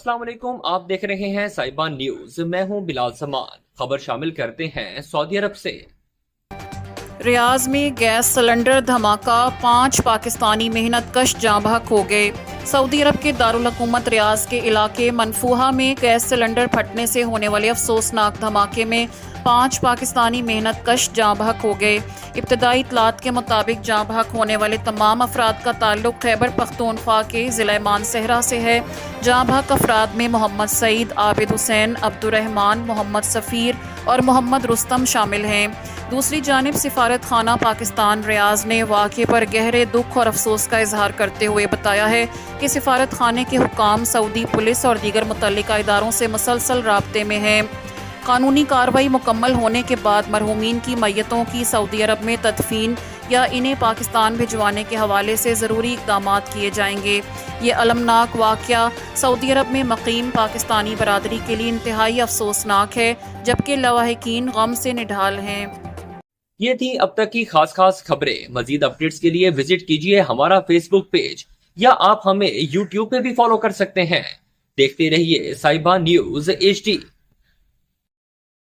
अस्सलाम वालेकुम, आप देख रहे हैं साहिबा न्यूज। मैं हूं बिलाल समान। खबर शामिल करते हैं सऊदी अरब से। रियाज में गैस सिलेंडर धमाका, 5 पाकिस्तानी मेहनत कश जाँ बहक हो गए। सऊदी अरब के दारुल हुकूमत रियाज के इलाके मनफूहा में गैस सिलेंडर फटने से होने वाले अफसोसनाक धमाके में 5 पाकिस्तानी मेहनत कश जाँ बहक हो गए। इब्तदाई इतलात के मुताबिक जाँ बहक होने वाले तमाम अफराद का ताल्लुक खैबर पख्तूनख्वा के ज़िला मानसहरा से है। जाँ बहक अफराद में मोहम्मद सईद, आबिद हुसैन, अब्दुर्रहमान, मोहम्मद सफ़ीर और मोहम्मद रुस्तम शामिल हैं। दूसरी जानिब सिफारत खाना पाकिस्तान रियाज ने वाक़े पर गहरे दुख और अफसोस का इजहार करते हुए बताया है कि सिफारत खाने के हुक्काम सऊदी पुलिस और दीगर मुतल्लिका इदारों से मुसलसल राब्ते में हैं। कानूनी कार्रवाई मुकम्मल होने के बाद मरहूमीन की मैयतों की सऊदी अरब में तदफीन या इन्हें पाकिस्तान भिजवाने के हवाले से ज़रूरी इक़दाम किए जाएंगे। ये अलमनाक वाक़या सऊदी अरब में मक़ीम पाकिस्तानी बरादरी के लिए इंतहाई अफसोसनाक है, जबकि लवाहिकीन गम से निढाल हैं। ये थी अब तक की खास खबरें। मजीद अपडेट्स के लिए विजिट कीजिए हमारा फेसबुक पेज या आप हमें यूट्यूब पे भी फॉलो कर सकते हैं। देखते रहिए साहिबा न्यूज HD।